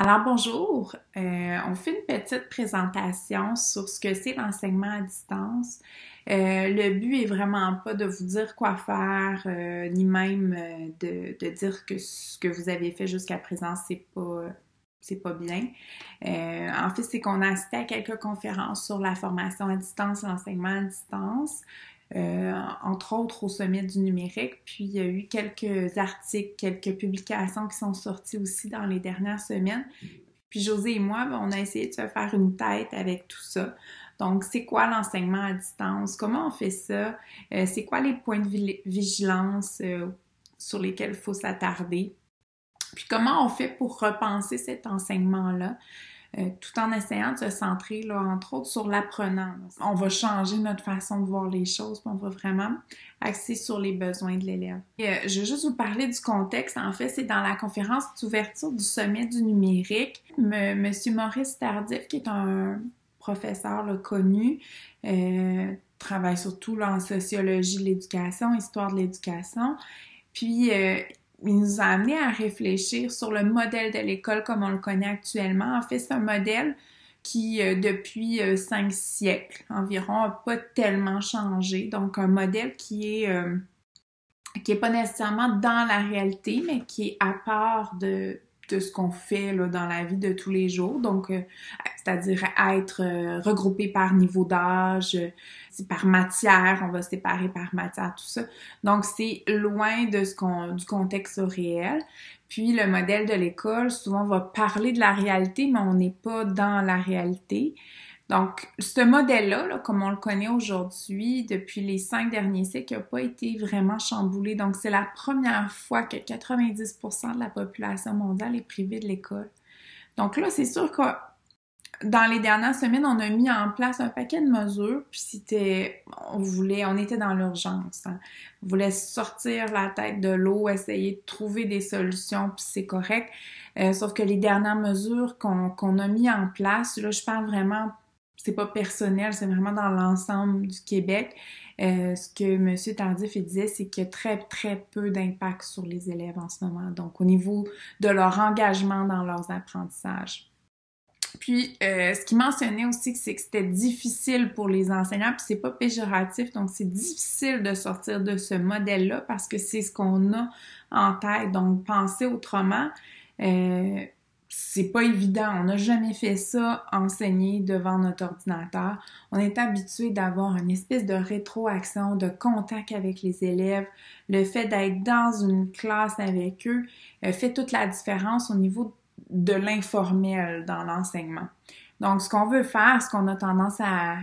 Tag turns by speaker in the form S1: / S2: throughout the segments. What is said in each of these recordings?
S1: Alors bonjour, on fait une petite présentation sur ce que c'est l'enseignement à distance. Le but est vraiment pas de vous dire quoi faire, ni même de dire que ce que vous avez fait jusqu'à présent, c'est pas bien. En fait, c'est qu'on a assisté à quelques conférences sur la formation à distance, l'enseignement à distance, entre autres au sommet du numérique. Puis il y a eu quelques articles, quelques publications qui sont sorties aussi dans les dernières semaines. Puis José et moi, ben, on a essayé de se faire une tête avec tout ça. Donc, c'est quoi l'enseignement à distance? Comment on fait ça? C'est quoi les points de vigilance sur lesquels il faut s'attarder? Puis comment on fait pour repenser cet enseignement-là? Tout en essayant de se centrer, là, entre autres, sur l'apprenant. On va changer notre façon de voir les choses, puis on va vraiment axer sur les besoins de l'élève. Je vais juste vous parler du contexte. En fait, c'est dans la conférence d'ouverture du sommet du numérique. Monsieur Maurice Tardif, qui est un professeur là, connu, travaille surtout là, en sociologie de l'éducation, histoire de l'éducation. Puis, il nous a amené à réfléchir sur le modèle de l'école comme on le connaît actuellement. En fait, c'est un modèle qui, depuis 5 siècles environ, n'a pas tellement changé. Donc, un modèle qui est pas nécessairement dans la réalité, mais qui est à part de ce qu'on fait là, dans la vie de tous les jours. Donc, c'est-à-dire être regroupé par niveau d'âge, par matière, on va séparer par matière, tout ça. Donc, c'est loin de du contexte réel. Puis, le modèle de l'école, souvent, va parler de la réalité, mais on n'est pas dans la réalité. Donc, ce modèle-là, là, comme on le connaît aujourd'hui, depuis les 5 derniers siècles, n'a pas été vraiment chamboulé. Donc, c'est la première fois que 90% de la population mondiale est privée de l'école. Donc là, c'est sûr que dans les dernières semaines, on a mis en place un paquet de mesures, puis on était dans l'urgence. Hein. On voulait sortir la tête de l'eau, essayer de trouver des solutions, puis c'est correct. Sauf que les dernières mesures qu'on a mis en place, là, je parle vraiment, c'est pas personnel, c'est vraiment dans l'ensemble du Québec. Ce que M. Tardif disait, c'est qu'il y a très, très peu d'impact sur les élèves en ce moment. Donc, au niveau de leur engagement dans leurs apprentissages. Puis, ce qu'il mentionnait aussi, c'est que c'était difficile pour les enseignants, puis c'est pas péjoratif, donc c'est difficile de sortir de ce modèle-là parce que c'est ce qu'on a en tête. Donc, penser autrement, euh, c'est pas évident. On n'a jamais fait ça, enseigner devant notre ordinateur. On est habitué d'avoir une espèce de rétroaction, de contact avec les élèves. Le fait d'être dans une classe avec eux fait toute la différence au niveau de l'informel dans l'enseignement. Donc, ce qu'on veut faire, ce qu'on a tendance à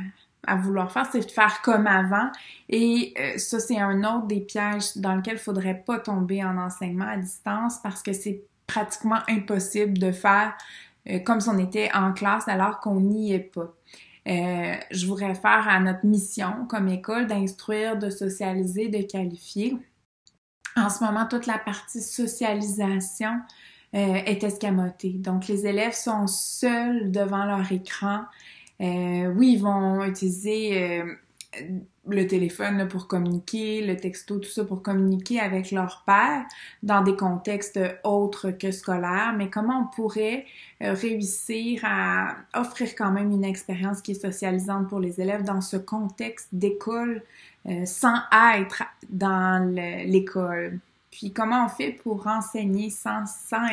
S1: vouloir faire, c'est de faire comme avant. Et ça, c'est un autre des pièges dans lequel il ne faudrait pas tomber en enseignement à distance parce que c'est pratiquement impossible de faire comme si on était en classe alors qu'on n'y est pas. Je vous réfère à notre mission comme école d'instruire, de socialiser, de qualifier. En ce moment, toute la partie socialisation est escamotée. Donc, les élèves sont seuls devant leur écran. Oui, ils vont utiliser le téléphone là, pour communiquer, le texto, tout ça pour communiquer avec leur père dans des contextes autres que scolaires, mais comment on pourrait réussir à offrir quand même une expérience qui est socialisante pour les élèves dans ce contexte d'école sans être dans l'école. Puis comment on fait pour enseigner sans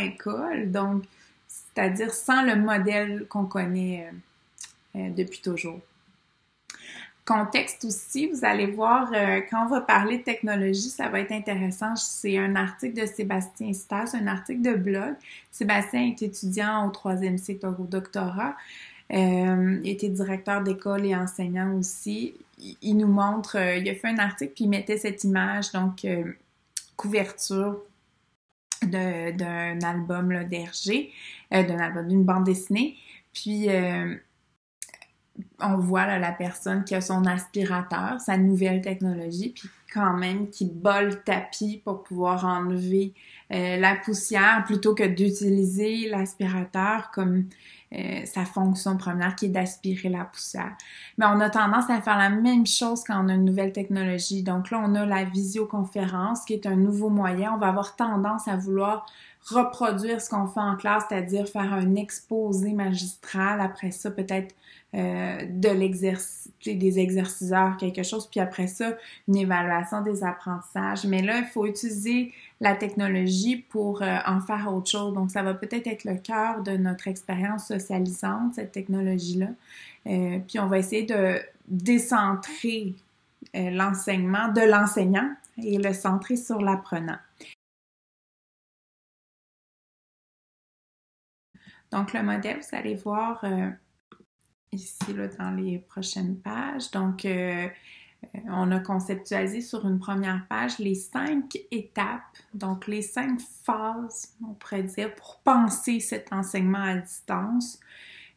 S1: école, donc c'est-à-dire sans le modèle qu'on connaît depuis toujours. Contexte aussi, vous allez voir, quand on va parler de technologie, ça va être intéressant. C'est un article de Sébastien Stas, un article de blog. Sébastien est étudiant au 3e cycle au doctorat. Était directeur d'école et enseignant aussi. Il nous montre, il a fait un article puis il mettait cette image, donc couverture d'un album d'Hergé, d'une bande dessinée. Puis on voit là, la personne qui a son aspirateur, sa nouvelle technologie, puis quand même qui bat le tapis pour pouvoir enlever la poussière plutôt que d'utiliser l'aspirateur comme sa fonction première qui est d'aspirer la poussière. Mais on a tendance à faire la même chose quand on a une nouvelle technologie. Donc là, on a la visioconférence qui est un nouveau moyen. On va avoir tendance à vouloir reproduire ce qu'on fait en classe, c'est-à-dire faire un exposé magistral, après ça peut-être des exerciceurs, quelque chose, puis après ça, une évaluation des apprentissages. Mais là, il faut utiliser la technologie pour en faire autre chose. Donc, ça va peut-être être le cœur de notre expérience socialisante, cette technologie-là. Puis, on va essayer de décentrer l'enseignement de l'enseignant et le centrer sur l'apprenant. Donc, le modèle, vous allez voir ici là, dans les prochaines pages. Donc, on a conceptualisé sur une première page les 5 étapes, donc les 5 phases, on pourrait dire, pour penser cet enseignement à distance,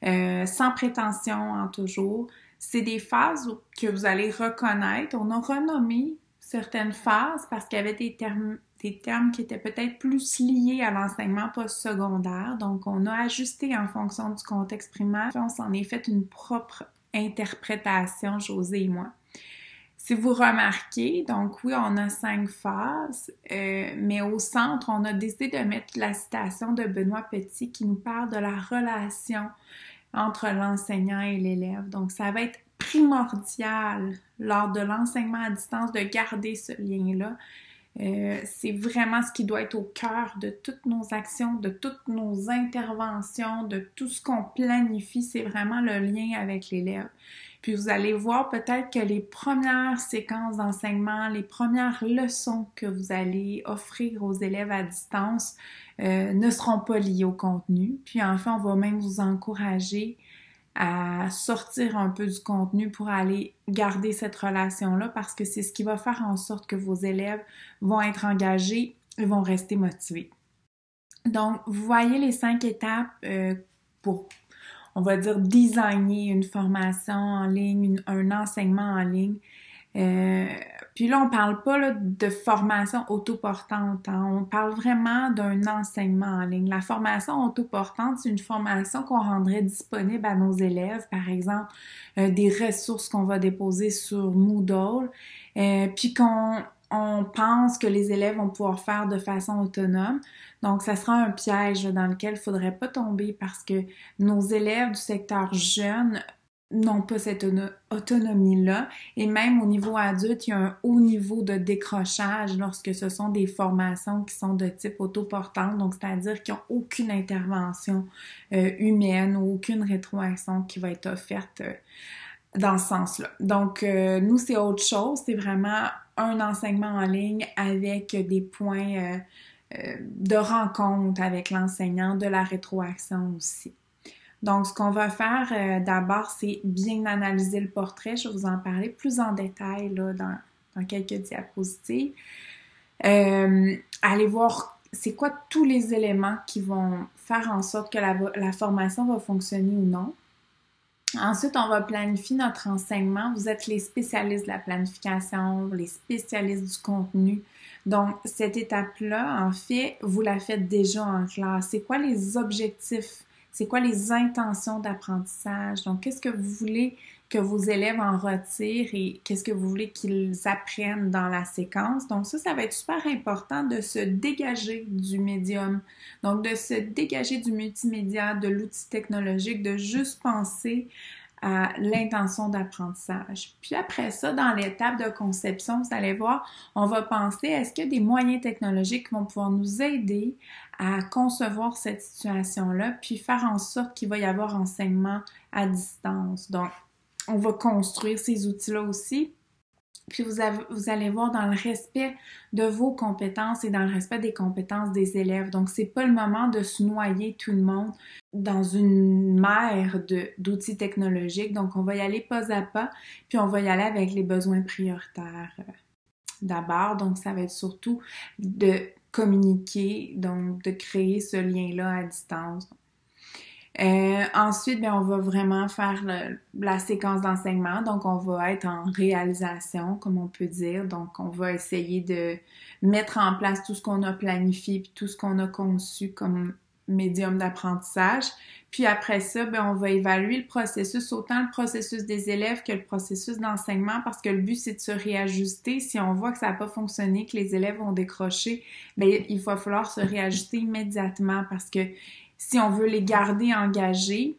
S1: sans prétention en toujours. C'est des phases que vous allez reconnaître. On a renommé certaines phases parce qu'il y avait des termes qui étaient peut-être plus liés à l'enseignement postsecondaire. Donc, on a ajusté en fonction du contexte primaire. On s'en est fait une propre interprétation, José et moi. Si vous remarquez, donc oui, on a 5 phases, mais au centre, on a décidé de mettre la citation de Benoît Petit qui nous parle de la relation entre l'enseignant et l'élève. Donc, ça va être primordial lors de l'enseignement à distance de garder ce lien-là. C'est vraiment ce qui doit être au cœur de toutes nos actions, de toutes nos interventions, de tout ce qu'on planifie. C'est vraiment le lien avec l'élève. Puis vous allez voir peut-être que les premières séquences d'enseignement, les premières leçons que vous allez offrir aux élèves à distance ne seront pas liées au contenu. Puis enfin, on va même vous encourager à sortir un peu du contenu pour aller garder cette relation-là parce que c'est ce qui va faire en sorte que vos élèves vont être engagés et vont rester motivés. Donc, vous voyez les 5 étapes pour, on va dire, designer une formation en ligne, un enseignement en ligne. Puis là, on parle pas là, de formation autoportante, hein. On parle vraiment d'un enseignement en ligne. La formation autoportante, c'est une formation qu'on rendrait disponible à nos élèves, par exemple, des ressources qu'on va déposer sur Moodle, puis on pense que les élèves vont pouvoir faire de façon autonome. Donc, ça sera un piège dans lequel il ne faudrait pas tomber parce que nos élèves du secteur jeune n'ont pas cette autonomie-là. Et même au niveau adulte, il y a un haut niveau de décrochage lorsque ce sont des formations qui sont de type autoportante, donc c'est-à-dire qu'ils n'ont aucune intervention humaine ou aucune rétroaction qui va être offerte dans ce sens-là. Donc, nous, c'est autre chose. C'est vraiment un enseignement en ligne avec des points de rencontre avec l'enseignant, de la rétroaction aussi. Donc, ce qu'on va faire d'abord, c'est bien analyser le portrait. Je vais vous en parler plus en détail là, dans quelques diapositives. Allez voir c'est quoi tous les éléments qui vont faire en sorte que la formation va fonctionner ou non. Ensuite, on va planifier notre enseignement. Vous êtes les spécialistes de la planification, les spécialistes du contenu. Donc, cette étape-là, en fait, vous la faites déjà en classe. C'est quoi les objectifs? C'est quoi les intentions d'apprentissage? Donc, qu'est-ce que vous voulez que vos élèves en retirent et qu'est-ce que vous voulez qu'ils apprennent dans la séquence? Donc, ça va être super important de se dégager du médium. Donc, de se dégager du multimédia, de l'outil technologique, de juste penser à l'intention d'apprentissage. Puis après ça, dans l'étape de conception, vous allez voir, on va penser, est-ce qu'il y a des moyens technologiques qui vont pouvoir nous aider à concevoir cette situation-là, puis faire en sorte qu'il va y avoir enseignement à distance. Donc, on va construire ces outils-là aussi. Puis vous allez voir dans le respect de vos compétences et dans le respect des compétences des élèves. Donc, c'est pas le moment de se noyer tout le monde dans une mer d'outils technologiques. Donc, on va y aller pas à pas, puis on va y aller avec les besoins prioritaires d'abord. Donc, ça va être surtout de communiquer, donc de créer ce lien-là à distance. Ensuite, bien, on va vraiment faire la séquence d'enseignement. Donc, on va être en réalisation, comme on peut dire. Donc, on va essayer de mettre en place tout ce qu'on a planifié puis tout ce qu'on a conçu comme médium d'apprentissage. Puis après ça, bien, on va évaluer le processus, autant le processus des élèves que le processus d'enseignement, parce que le but, c'est de se réajuster. Si on voit que ça n'a pas fonctionné, que les élèves ont décroché, bien, il va falloir se réajuster immédiatement parce que si on veut les garder engagés,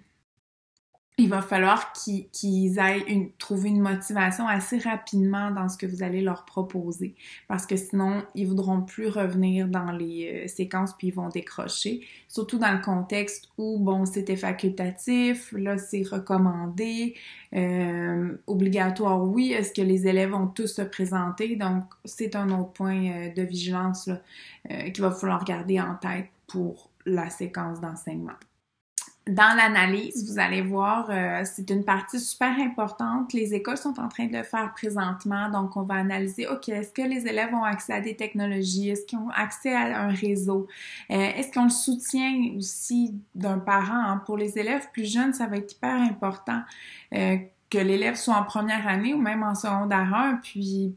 S1: il va falloir qu'ils aillent trouver une motivation assez rapidement dans ce que vous allez leur proposer. Parce que sinon, ils voudront plus revenir dans les séquences puis ils vont décrocher. Surtout dans le contexte où, bon, c'était facultatif, là, c'est recommandé, obligatoire, oui. Est-ce que les élèves vont tous se présenter? Donc, c'est un autre point de vigilance là, qu'il va falloir garder en tête pour la séquence d'enseignement. Dans l'analyse, vous allez voir, c'est une partie super importante. Les écoles sont en train de le faire présentement. Donc, on va analyser, OK, est-ce que les élèves ont accès à des technologies? Est-ce qu'ils ont accès à un réseau? Est-ce qu'on le soutient aussi d'un parent? Hein? Pour les élèves plus jeunes, ça va être hyper important que l'élève soit en première année ou même en secondaire 1, puis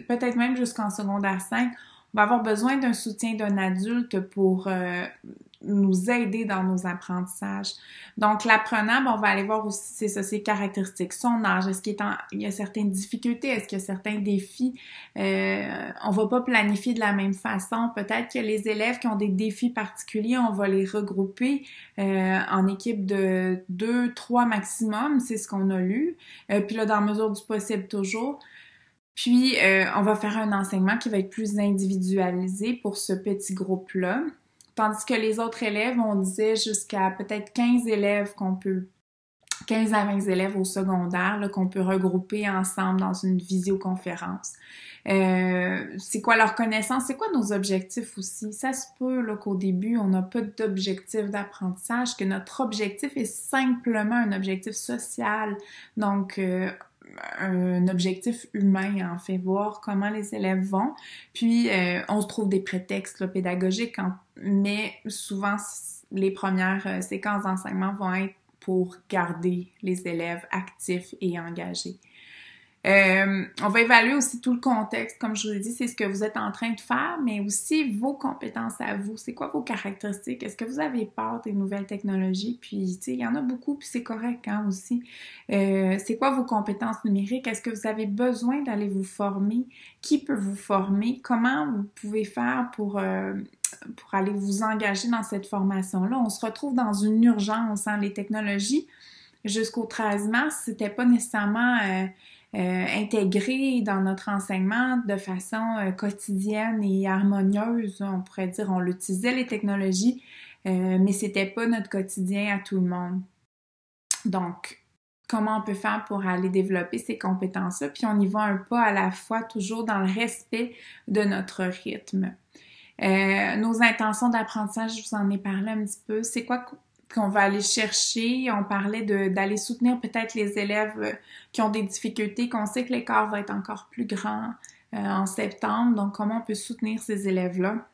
S1: peut-être même jusqu'en secondaire 5. On va avoir besoin d'un soutien d'un adulte pour nous aider dans nos apprentissages. Donc, l'apprenant, on va aller voir aussi ses caractéristiques, son âge, est-ce qu'il y a certaines difficultés, est-ce qu'il y a certains défis. On va pas planifier de la même façon. Peut-être que les élèves qui ont des défis particuliers, on va les regrouper en équipe de 2, 3 maximum, c'est ce qu'on a lu. Puis là, dans la mesure du possible toujours. Puis, on va faire un enseignement qui va être plus individualisé pour ce petit groupe-là. Tandis que les autres élèves, on disait jusqu'à peut-être 15 élèves 15 à 20 élèves au secondaire qu'on peut regrouper ensemble dans une visioconférence. C'est quoi leur connaissance? C'est quoi nos objectifs aussi? Ça se peut là, qu'au début, on n'a pas d'objectif d'apprentissage, que notre objectif est simplement un objectif social. Donc, un objectif humain, en fait, voir comment les élèves vont. Puis, on se trouve des prétextes là, pédagogiques, mais souvent, les premières séquences d'enseignement vont être pour garder les élèves actifs et engagés. On va évaluer aussi tout le contexte, comme je vous l'ai dit, c'est ce que vous êtes en train de faire, mais aussi vos compétences à vous. C'est quoi vos caractéristiques? Est-ce que vous avez peur des nouvelles technologies? Puis, tu sais, il y en a beaucoup, puis c'est correct hein, aussi. C'est quoi vos compétences numériques? Est-ce que vous avez besoin d'aller vous former? Qui peut vous former? Comment vous pouvez faire pour aller vous engager dans cette formation-là? On se retrouve dans une urgence, hein, les technologies. Jusqu'au 13 mars, c'était pas nécessairement intégré dans notre enseignement de façon quotidienne et harmonieuse. On pourrait dire, on l'utilisait les technologies, mais c'était pas notre quotidien à tout le monde. Donc, comment on peut faire pour aller développer ces compétences-là? Puis on y va un pas à la fois, toujours dans le respect de notre rythme. Nos intentions d'apprentissage, je vous en ai parlé un petit peu. C'est quoi qu'on va aller chercher? On parlait d'aller soutenir peut-être les élèves qui ont des difficultés, qu'on sait que l'écart va être encore plus grand en septembre. Donc, comment on peut soutenir ces élèves-là?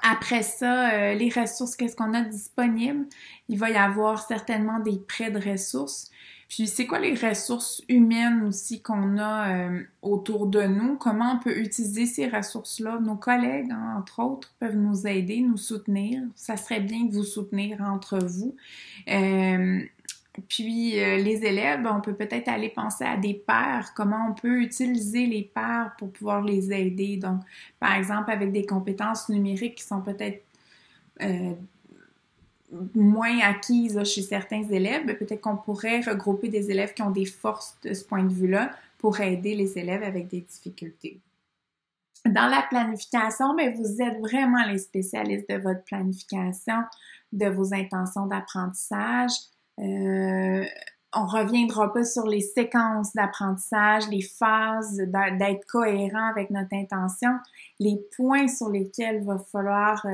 S1: Après ça, les ressources, qu'est-ce qu'on a disponible? Il va y avoir certainement des prêts de ressources. Puis, c'est quoi les ressources humaines aussi qu'on a autour de nous? Comment on peut utiliser ces ressources-là? Nos collègues, entre autres, peuvent nous aider, nous soutenir. Ça serait bien de vous soutenir entre vous. Puis les élèves, on peut peut-être aller penser à des pairs, comment on peut utiliser les pairs pour pouvoir les aider. Donc, par exemple, avec des compétences numériques qui sont peut-être moins acquises là, chez certains élèves, peut-être qu'on pourrait regrouper des élèves qui ont des forces de ce point de vue-là pour aider les élèves avec des difficultés. Dans la planification, bien, vous êtes vraiment les spécialistes de votre planification, de vos intentions d'apprentissage. On reviendra pas sur les séquences d'apprentissage, les phases, d'être cohérent avec notre intention, les points sur lesquels il va falloir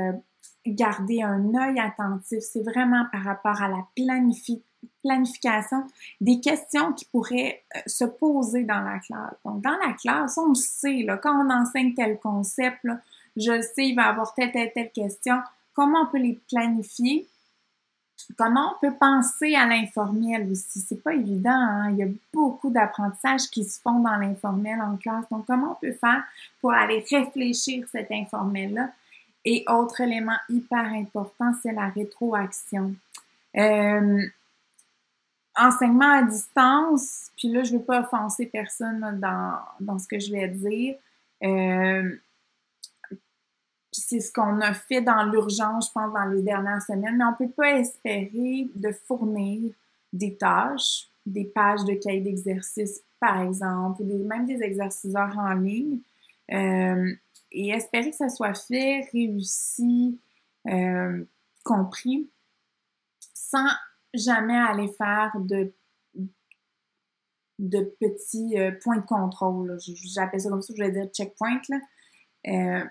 S1: garder un œil attentif. C'est vraiment par rapport à la planification, des questions qui pourraient se poser dans la classe. Donc, dans la classe, on le sait, là, quand on enseigne tel concept, là, je le sais, il va y avoir telle question. Comment on peut les planifier Comment on peut penser à l'informel aussi? C'est pas évident, hein? Il y a beaucoup d'apprentissages qui se font dans l'informel en classe. Donc, comment on peut faire pour aller réfléchir cet informel-là? Et autre élément hyper important, c'est la rétroaction. Euh, Enseignement à distance, puis là, je ne veux pas offenser personne dans ce que je vais dire. Euh, c'est ce qu'on a fait dans l'urgence, je pense, dans les dernières semaines, mais on ne peut pas espérer de fournir des tâches, des pages de cahier d'exercice, par exemple, ou même des exerciceurs en ligne, euh, et espérer que ça soit fait, réussi, euh, compris, sans jamais aller faire de petits points de contrôle. J'appelle ça comme ça, je vais dire checkpoint, là. Euh,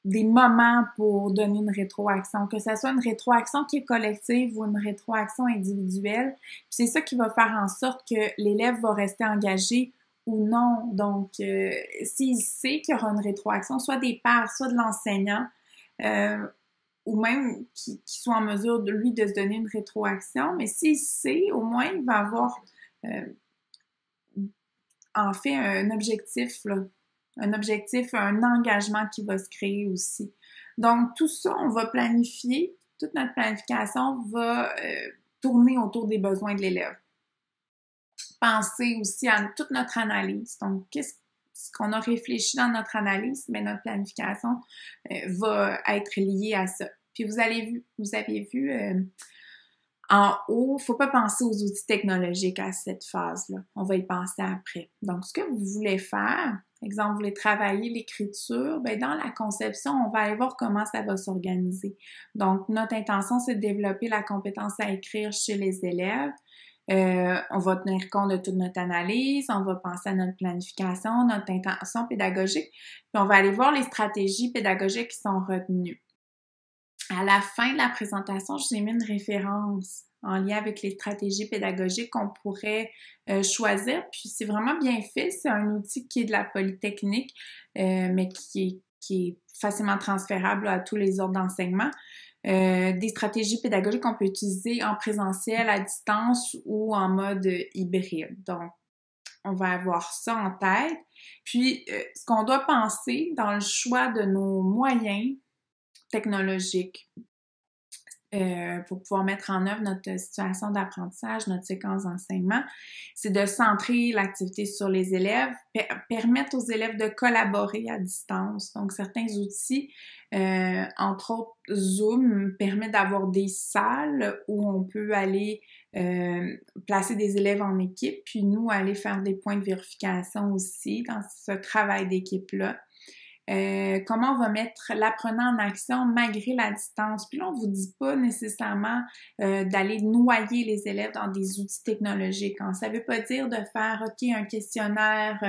S1: des moments pour donner une rétroaction, que ce soit une rétroaction qui est collective ou une rétroaction individuelle. C'est ça qui va faire en sorte que l'élève va rester engagé ou non. Donc, s'il sait qu'il y aura une rétroaction, soit des pairs, soit de l'enseignant, ou même qu'il soit en mesure de lui de se donner une rétroaction, mais s'il sait, au moins, il va avoir en fait un objectif, là, un objectif, un engagement qui va se créer aussi. Donc, tout ça, on va planifier, toute notre planification va tourner autour des besoins de l'élève. Penser aussi à toute notre analyse. Donc, qu'est-ce qu'on a réfléchi dans notre analyse, mais notre planification va être liée à ça. Puis vous avez vu en haut, faut pas penser aux outils technologiques à cette phase-là. On va y penser après. Donc, ce que vous voulez faire, exemple, vous voulez travailler l'écriture, ben dans la conception, on va aller voir comment ça va s'organiser. Donc, notre intention, c'est de développer la compétence à écrire chez les élèves. On va tenir compte de toute notre analyse, on va penser à notre planification, notre intention pédagogique, puis on va aller voir les stratégies pédagogiques qui sont retenues. À la fin de la présentation, je vous ai mis une référence en lien avec les stratégies pédagogiques qu'on pourrait choisir. Puis c'est vraiment bien fait. C'est un outil qui est de la Polytechnique, mais qui est facilement transférable à tous les ordres d'enseignement. Des stratégies pédagogiques qu'on peut utiliser en présentiel, à distance ou en mode hybride. Donc, on va avoir ça en tête. Puis, ce qu'on doit penser dans le choix de nos moyens technologiques pour pouvoir mettre en œuvre notre situation d'apprentissage, notre séquence d'enseignement, c'est de centrer l'activité sur les élèves, permettre aux élèves de collaborer à distance. Donc, certains outils, entre autres Zoom, permet d'avoir des salles où on peut aller placer des élèves en équipe, puis nous, aller faire des points de vérification aussi dans ce travail d'équipe-là. Comment on va mettre l'apprenant en action malgré la distance. Puis là, on vous dit pas nécessairement d'aller noyer les élèves dans des outils technologiques. Hein. Ça veut pas dire de faire, OK, un questionnaire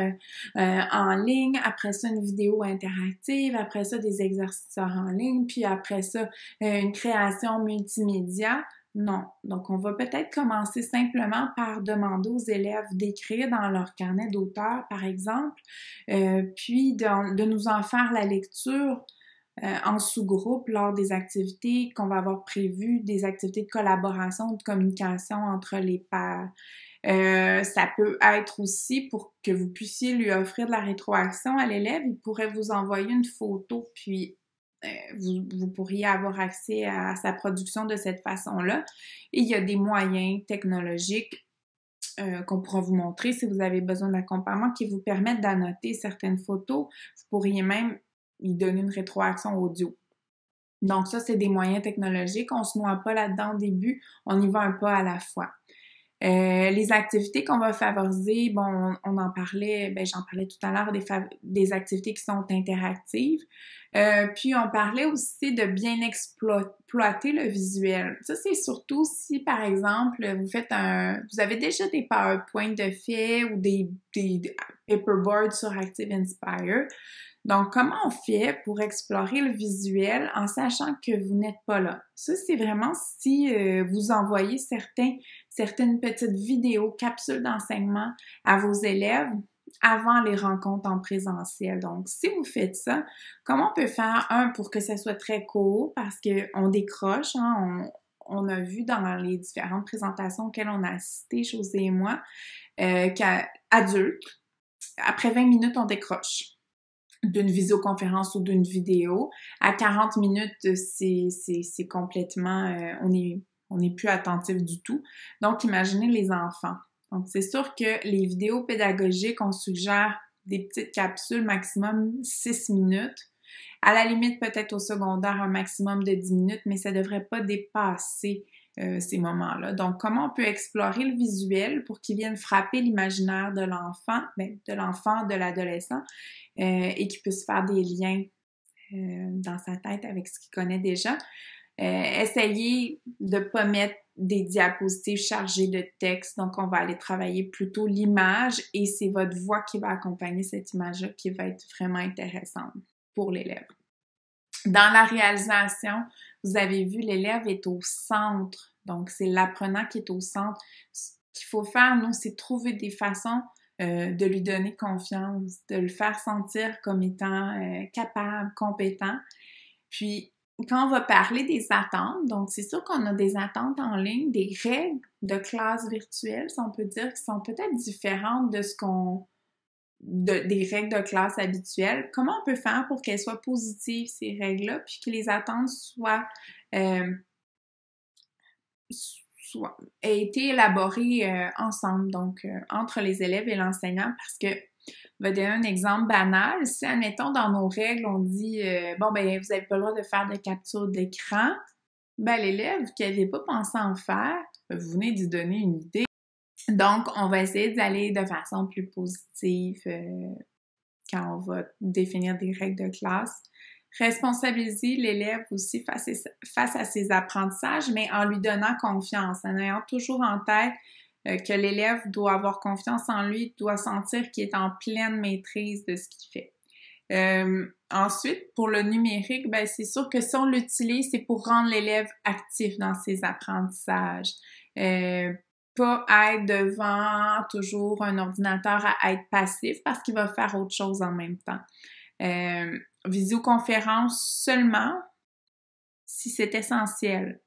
S1: en ligne, après ça, une vidéo interactive, après ça, des exercices en ligne, puis après ça, une création multimédia. Non. Donc, on va peut-être commencer simplement par demander aux élèves d'écrire dans leur carnet d'auteur, par exemple, puis de nous en faire la lecture en sous-groupe lors des activités qu'on va avoir prévues, des activités de collaboration, de communication entre les pairs. Ça peut être aussi pour que vous puissiez lui offrir de la rétroaction à l'élève, il pourrait vous envoyer une photo, puis vous pourriez avoir accès à sa production de cette façon-là. Et il y a des moyens technologiques qu'on pourra vous montrer si vous avez besoin d'accompagnement qui vous permettent d'annoter certaines photos. Vous pourriez même y donner une rétroaction audio. Donc ça, c'est des moyens technologiques. On se noie pas là-dedans au début, on y va un pas à la fois. Les activités qu'on va favoriser, bon, on en parlait, j'en parlais tout à l'heure, des activités qui sont interactives. Puis on parlait aussi de bien exploiter le visuel. Ça, c'est surtout si, par exemple, vous avez déjà des PowerPoint de fait ou des paperboards sur Active Inspire. Donc, comment on fait pour explorer le visuel en sachant que vous n'êtes pas là? Ça, c'est vraiment si vous envoyez certaines petites vidéos, capsules d'enseignement à vos élèves avant les rencontres en présentiel. Donc, si vous faites ça, comment on peut faire, pour que ça soit très court, parce qu'on décroche, hein, on a vu dans les différentes présentations auxquelles on a assisté, José et moi, qu'adultes, après 20 minutes, on décroche d'une visioconférence ou d'une vidéo. À 40 minutes, c'est complètement... on n'est plus attentif du tout. Donc, imaginez les enfants. Donc, c'est sûr que les vidéos pédagogiques, on suggère des petites capsules, maximum 6 minutes. À la limite, peut-être au secondaire, un maximum de 10 minutes, mais ça ne devrait pas dépasser ces moments-là. Donc, comment on peut explorer le visuel pour qu'il vienne frapper l'imaginaire de l'enfant, de l'adolescent, et qu'il puisse faire des liens dans sa tête avec ce qu'il connaît déjà. Essayez de pas mettre des diapositives chargées de texte, donc on va aller travailler plutôt l'image et c'est votre voix qui va accompagner cette image-là qui va être vraiment intéressante pour l'élève. Dans la réalisation, vous avez vu, l'élève est au centre, donc c'est l'apprenant qui est au centre. Ce qu'il faut faire, nous, c'est trouver des façons de lui donner confiance, de le faire sentir comme étant capable, compétent. Puis, quand on va parler des attentes, donc c'est sûr qu'on a des attentes en ligne, des règles de classe virtuelle, si on peut dire, qui sont peut-être différentes de des règles de classe habituelles. Comment on peut faire pour qu'elles soient positives, ces règles-là, puis que les attentes aient été élaborées ensemble, donc entre les élèves et l'enseignant, parce que on va donner un exemple banal. Si, admettons, dans nos règles, on dit bon, ben, vous n'avez pas le droit de faire de capture d'écran, ben, l'élève qui n'avait pas pensé en faire, vous venez d'y donner une idée. Donc, on va essayer d'aller de façon plus positive quand on va définir des règles de classe. Responsabiliser l'élève aussi face à ses apprentissages, mais en lui donnant confiance, en ayant toujours en tête que l'élève doit avoir confiance en lui, doit sentir qu'il est en pleine maîtrise de ce qu'il fait. Ensuite, pour le numérique, ben c'est sûr que si on l'utilise, c'est pour rendre l'élève actif dans ses apprentissages. Pas être devant toujours un ordinateur à être passif parce qu'il va faire autre chose en même temps. Visioconférence seulement si c'est essentiel.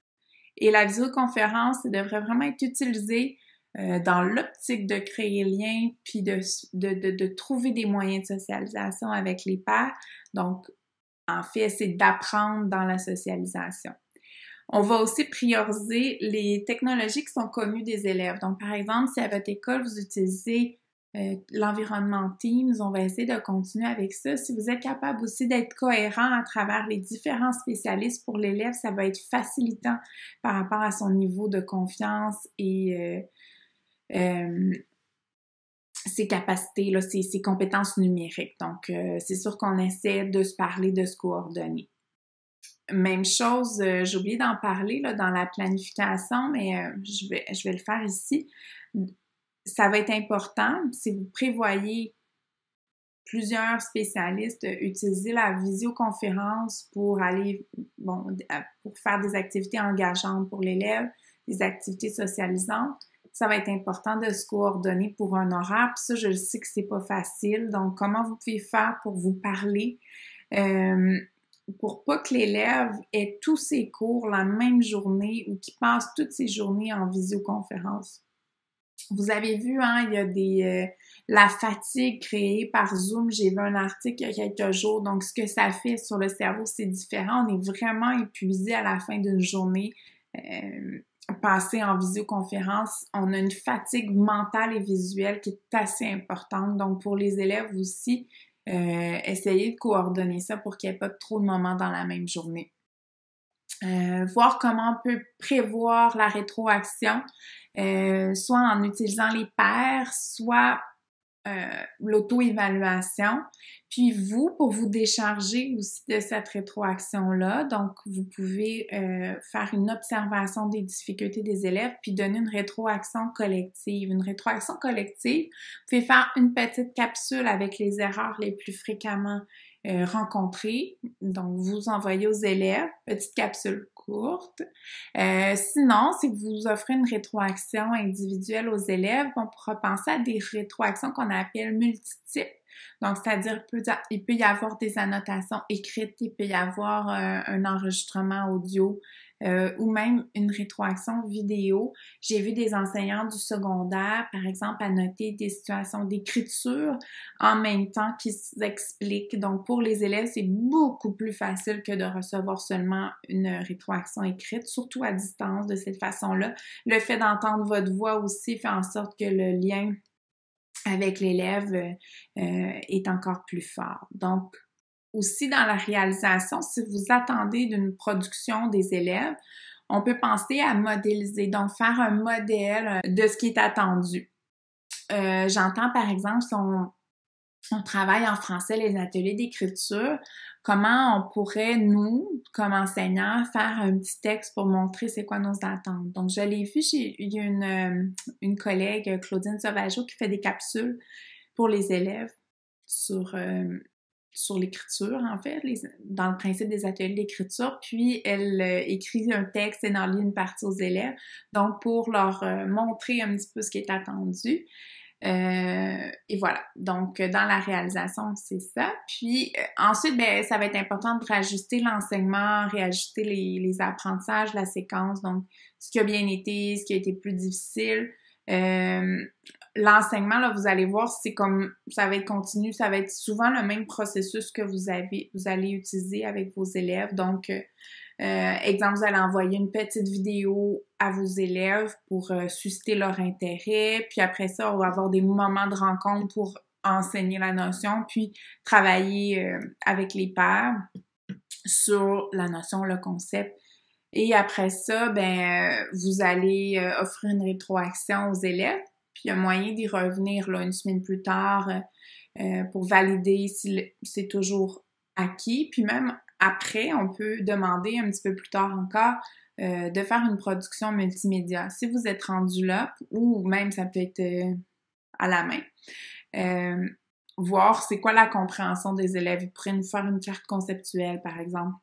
S1: Et la visioconférence devrait vraiment être utilisée dans l'optique de créer lien puis de trouver des moyens de socialisation avec les pairs. Donc, en fait, c'est d'apprendre dans la socialisation. On va aussi prioriser les technologies qui sont connues des élèves. Donc, par exemple, si à votre école, vous utilisez l'environnement Teams, on va essayer de continuer avec ça. Si vous êtes capable aussi d'être cohérent à travers les différents spécialistes pour l'élève, ça va être facilitant par rapport à son niveau de confiance et ses capacités, là, ses compétences numériques. Donc, c'est sûr qu'on essaie de se parler, de se coordonner. Même chose, j'ai oublié d'en parler là, dans la planification, mais je vais le faire ici. Ça va être important, si vous prévoyez plusieurs spécialistes, utiliser la visioconférence pour aller, pour faire des activités engageantes pour l'élève, des activités socialisantes. Ça va être important de se coordonner pour un horaire. Puis ça, je le sais que c'est pas facile. Donc, comment vous pouvez faire pour vous parler? Pour pas que l'élève ait tous ses cours la même journée ou qu'il passe toutes ses journées en visioconférence. Vous avez vu, hein, il y a la fatigue créée par Zoom. J'ai vu un article il y a quelques jours. Donc, ce que ça fait sur le cerveau, c'est différent. On est vraiment épuisé à la fin d'une journée passée en visioconférence. On a une fatigue mentale et visuelle qui est assez importante. Donc, pour les élèves aussi, essayez de coordonner ça pour qu'il n'y ait pas trop de moments dans la même journée. Voir comment on peut prévoir la rétroaction, soit en utilisant les pairs, soit l'auto-évaluation. Puis vous, pour vous décharger aussi de cette rétroaction-là, donc vous pouvez faire une observation des difficultés des élèves puis donner une rétroaction collective. Une rétroaction collective, vous pouvez faire une petite capsule avec les erreurs les plus fréquemment rencontrées. Donc, vous envoyez aux élèves, petite capsule courte. Sinon, si vous offrez une rétroaction individuelle aux élèves, on pourra penser à des rétroactions qu'on appelle multitypes. Donc, c'est-à-dire il peut y avoir des annotations écrites, il peut y avoir un enregistrement audio ou même une rétroaction vidéo. J'ai vu des enseignants du secondaire, par exemple, annoter des situations d'écriture en même temps qu'ils expliquent. Donc, pour les élèves, c'est beaucoup plus facile que de recevoir seulement une rétroaction écrite, surtout à distance de cette façon-là. Le fait d'entendre votre voix aussi fait en sorte que le lien avec l'élève est encore plus fort. Donc, aussi dans la réalisation, si vous attendez d'une production des élèves, on peut penser à modéliser, donc faire un modèle de ce qui est attendu. J'entends par exemple si on travaille en français les ateliers d'écriture, comment on pourrait, nous, comme enseignants, faire un petit texte pour montrer c'est quoi nos attentes. Donc, je l'ai vu, il y a une collègue, Claudine Sauvageau, qui fait des capsules pour les élèves sur l'écriture, en fait, dans le principe des ateliers d'écriture, puis elle écrit un texte et en lit une partie aux élèves, donc pour leur montrer un petit peu ce qui est attendu. Et voilà. Donc, dans la réalisation, c'est ça. Puis ensuite, ben, ça va être important de réajuster l'enseignement, réajuster les apprentissages, la séquence. Donc, ce qui a bien été, ce qui a été plus difficile. L'enseignement, là, vous allez voir, c'est comme, ça va être continu, ça va être souvent le même processus que vous allez utiliser avec vos élèves. Donc, exemple, vous allez envoyer une petite vidéo à vos élèves pour susciter leur intérêt. Puis après ça, on va avoir des moments de rencontre pour enseigner la notion, puis travailler avec les pairs sur la notion, le concept. Et après ça, ben vous allez offrir une rétroaction aux élèves. Puis il y a moyen d'y revenir là, une semaine plus tard pour valider si c'est toujours acquis. Puis même après, on peut demander un petit peu plus tard encore de faire une production multimédia. Si vous êtes rendu là, ou même ça peut être à la main, voir c'est quoi la compréhension des élèves. Ils pourraient nous faire une carte conceptuelle, par exemple,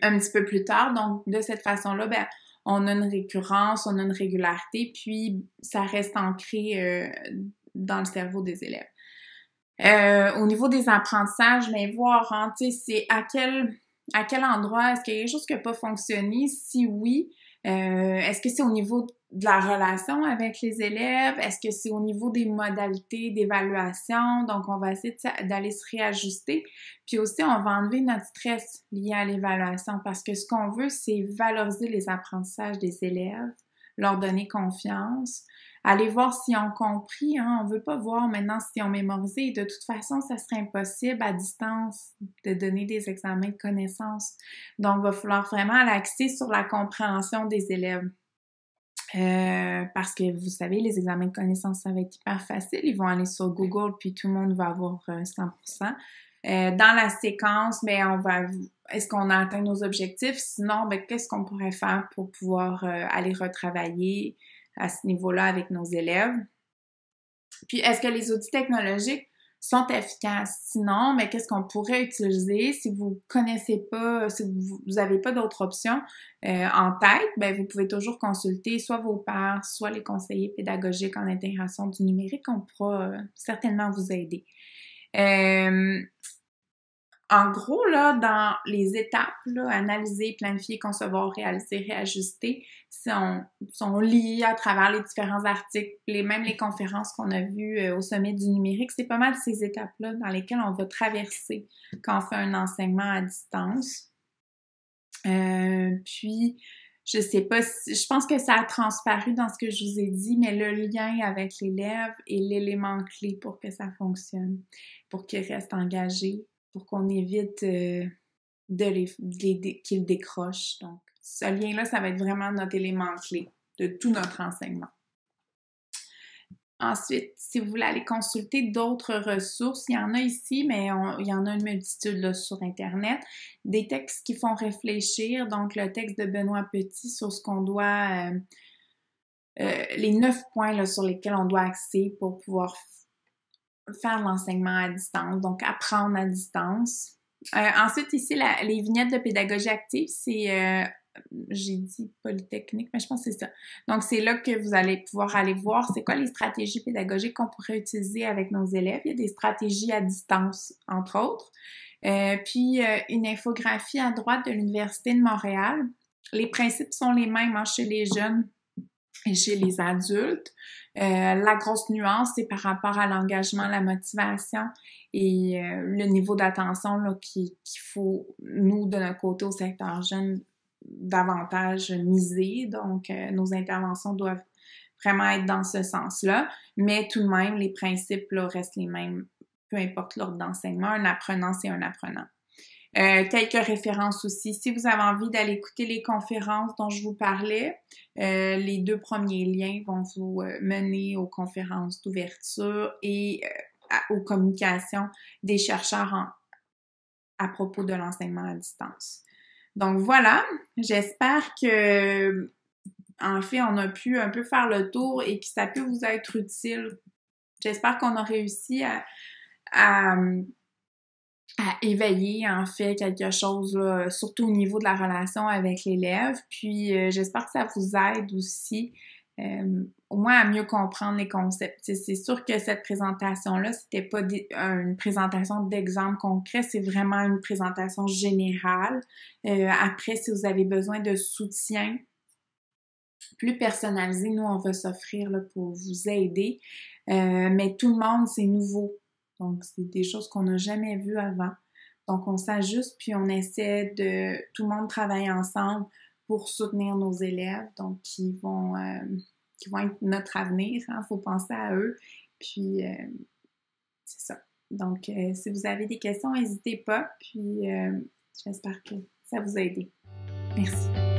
S1: un petit peu plus tard. Donc, de cette façon-là, ben, on a une récurrence, on a une régularité, puis ça reste ancré dans le cerveau des élèves. Au niveau des apprentissages, mais voir, hein, tu sais, c'est à quel endroit, est-ce qu'il y a quelque chose qui n'a pas fonctionné? Si oui, est-ce que c'est au niveau de la relation avec les élèves? Est-ce que c'est au niveau des modalités d'évaluation? Donc, on va essayer d'aller se réajuster. Puis aussi, on va enlever notre stress lié à l'évaluation parce que ce qu'on veut, c'est valoriser les apprentissages des élèves, leur donner confiance, aller voir s'ils ont compris, hein. On veut pas voir maintenant s'ils ont mémorisé. De toute façon, ça serait impossible à distance de donner des examens de connaissances. Donc, il va falloir vraiment l'axer sur la compréhension des élèves. Parce que vous savez, les examens de connaissances, ça va être hyper facile. Ils vont aller sur Google, puis tout le monde va avoir 100%. Dans la séquence, ben est-ce qu'on a atteint nos objectifs? Sinon, ben qu'est-ce qu'on pourrait faire pour pouvoir aller retravailler à ce niveau-là avec nos élèves? Puis, est-ce que les outils technologiques sont efficaces? Sinon, mais qu'est-ce qu'on pourrait utiliser si vous connaissez pas, si vous avez pas d'autres options en tête? Ben, vous pouvez toujours consulter soit vos pairs, soit les conseillers pédagogiques en intégration du numérique. On pourra certainement vous aider. En gros, là, dans les étapes, là, analyser, planifier, concevoir, réaliser, réajuster, sont liés à travers les différents articles, même les conférences qu'on a vues au sommet du numérique. C'est pas mal ces étapes-là dans lesquelles on va traverser quand on fait un enseignement à distance. Puis, je sais pas si, je pense que ça a transparu dans ce que je vous ai dit, mais le lien avec l'élève est l'élément clé pour que ça fonctionne, pour qu'il reste engagé, pour qu'on évite qu'ils décrochent. Donc, ce lien-là, ça va être vraiment notre élément clé de tout notre enseignement. Ensuite, si vous voulez aller consulter d'autres ressources, il y en a ici, mais il y en a une multitude là, sur Internet. Des textes qui font réfléchir, donc le texte de Benoît Petit sur ce qu'on doit, les 9 points là, sur lesquels on doit axer pour pouvoir faire l'enseignement à distance, donc apprendre à distance. Ensuite, ici, les vignettes de pédagogie active, c'est j'ai dit Polytechnique, mais je pense que c'est ça. Donc, c'est là que vous allez pouvoir aller voir c'est quoi les stratégies pédagogiques qu'on pourrait utiliser avec nos élèves. Il y a des stratégies à distance, entre autres. Puis, une infographie à droite de l'Université de Montréal. Les principes sont les mêmes chez les jeunes et chez les adultes. La grosse nuance, c'est par rapport à l'engagement, la motivation et le niveau d'attention qu'il faut, nous, de notre côté, au secteur jeune, davantage miser. Donc, nos interventions doivent vraiment être dans ce sens-là. Mais tout de même, les principes là, restent les mêmes, peu importe l'ordre d'enseignement. Un apprenant, c'est un apprenant. Quelques références aussi. Si vous avez envie d'aller écouter les conférences dont je vous parlais, les 2 premiers liens vont vous mener aux conférences d'ouverture et aux communications des chercheurs à propos de l'enseignement à distance. Donc voilà, j'espère que, en fait, on a pu un peu faire le tour et que ça peut vous être utile. J'espère qu'on a réussi à éveiller en fait quelque chose là, surtout au niveau de la relation avec l'élève. Puis j'espère que ça vous aide aussi au moins à mieux comprendre les concepts. T'sais, c'est sûr que cette présentation-là, c'était pas une présentation d'exemple concret, c'est vraiment une présentation générale. Après, si vous avez besoin de soutien plus personnalisé, nous, on va s'offrir là, pour vous aider. Mais tout le monde, c'est nouveau. Donc, c'est des choses qu'on n'a jamais vues avant. Donc, on s'ajuste, puis on essaie de tout le monde travailler ensemble pour soutenir nos élèves, donc qui vont être notre avenir. Il faut penser à eux. Puis, c'est ça. Donc, si vous avez des questions, n'hésitez pas. Puis, j'espère que ça vous a aidé. Merci.